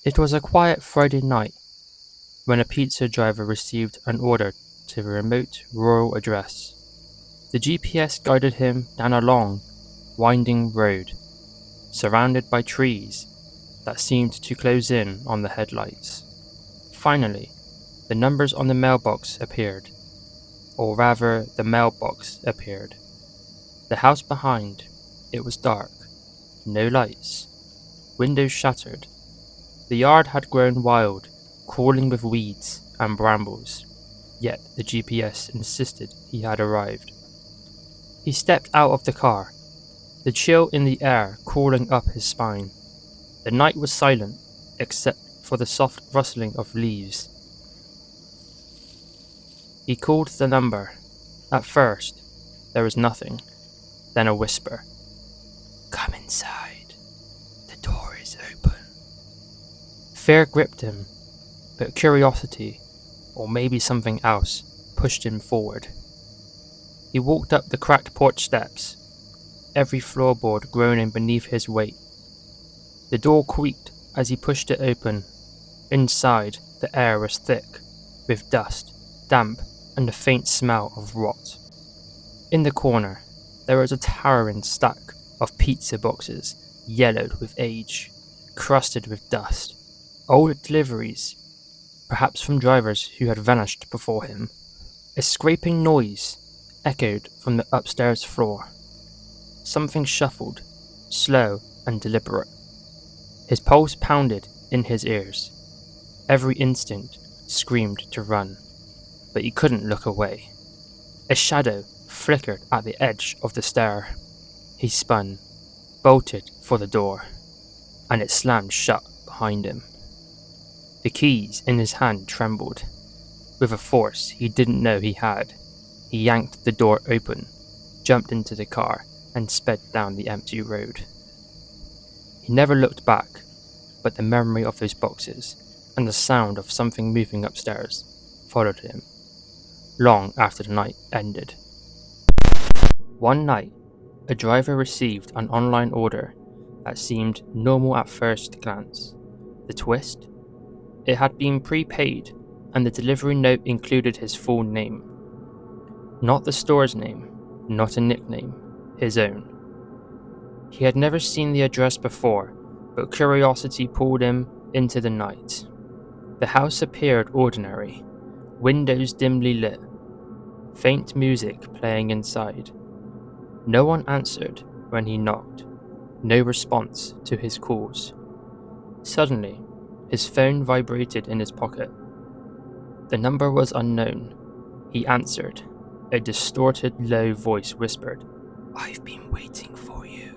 It was a quiet Friday night when a pizza driver received an order to a remote rural address. The GPS guided him down a long, winding road, surrounded by trees that seemed to close in on the headlights. Finally, the numbers on the mailbox appeared, or rather, the mailbox appeared. The house behind, it was dark, no lights, windows shattered. The yard had grown wild, crawling with weeds and brambles, yet the GPS insisted he had arrived. He stepped out of the car, the chill in the air crawling up his spine. The night was silent, except for the soft rustling of leaves. He called the number. At first, there was nothing, then a whisper. "Come inside. The door is open." Fear gripped him, but curiosity, or maybe something else, pushed him forward. He walked up the cracked porch steps, every floorboard groaning beneath his weight. The door creaked as he pushed it open. Inside, the air was thick, with dust, damp, and a faint smell of rot. In the corner, there was a towering stack of pizza boxes, yellowed with age, crusted with dust. Old deliveries, perhaps from drivers who had vanished before him. A scraping noise echoed from the upstairs floor. Something shuffled, slow and deliberate. His pulse pounded in his ears. Every instinct screamed to run, but he couldn't look away. A shadow flickered at the edge of the stair. He spun, bolted for the door, and it slammed shut behind him. The keys in his hand trembled. With a force he didn't know he had, he yanked the door open, jumped into the car, and sped down the empty road. He never looked back, but the memory of those boxes and the sound of something moving upstairs followed him, long after the night ended. One night, a driver received an online order that seemed normal at first glance. The twist? It had been prepaid, and the delivery note included his full name. Not the store's name, not a nickname, his own. He had never seen the address before, but curiosity pulled him into the night. The house appeared ordinary, windows dimly lit, faint music playing inside. No one answered when he knocked, no response to his calls. Suddenly, his phone vibrated in his pocket. The number was unknown. He answered. A distorted, low voice whispered, "I've been waiting for you."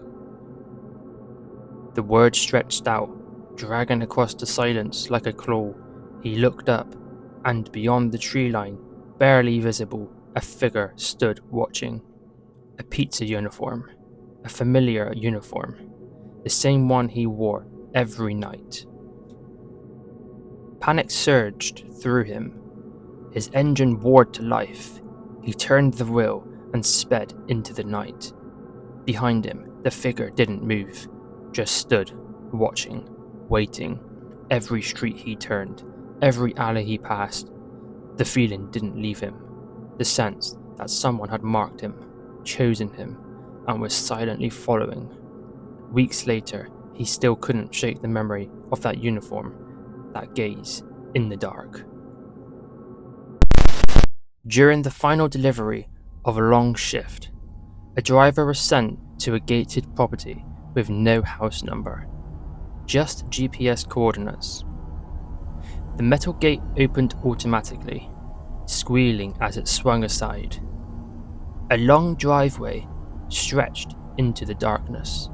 The word stretched out, dragging across the silence like a claw. He looked up, and beyond the tree line, barely visible, a figure stood watching. A pizza uniform, a familiar uniform, the same one he wore every night. Panic surged through him. His engine roared to life. He turned the wheel and sped into the night. Behind him, the figure didn't move, just stood, watching, waiting. Every street he turned, every alley he passed, the feeling didn't leave him. The sense that someone had marked him, chosen him, and was silently following. Weeks later, he still couldn't shake the memory of that uniform, that gaze in the dark. During the final delivery of a long shift, a driver was sent to a gated property with no house number, just GPS coordinates. The metal gate opened automatically, squealing as it swung aside. A long driveway stretched into the darkness,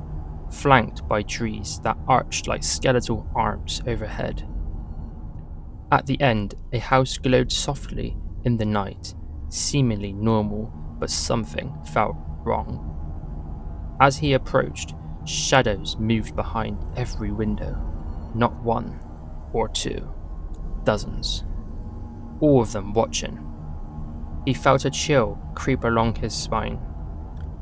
flanked by trees that arched like skeletal arms overhead. At the end, a house glowed softly in the night, seemingly normal, but something felt wrong. As he approached, shadows moved behind every window, not one or two, dozens, all of them watching. He felt a chill creep along his spine.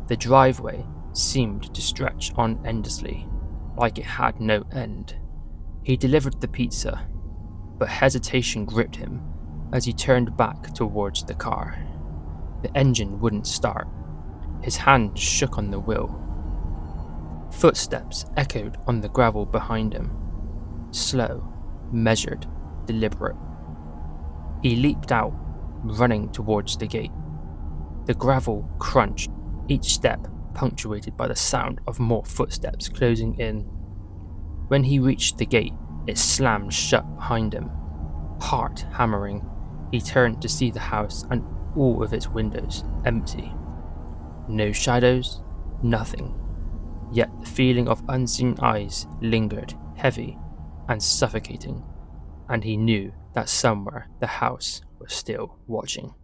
The driveway seemed to stretch on endlessly, like it had no end. He delivered the pizza, but hesitation gripped him as he turned back towards the car. The engine wouldn't start. His hand shook on the wheel. Footsteps echoed on the gravel behind him. Slow, measured, deliberate. He leaped out, running towards the gate. The gravel crunched, each step punctuated by the sound of more footsteps closing in. When he reached the gate, it slammed shut behind him. Heart hammering, he turned to see the house and all of its windows empty. No shadows, nothing. Yet the feeling of unseen eyes lingered, heavy and suffocating, and he knew that somewhere the house was still watching.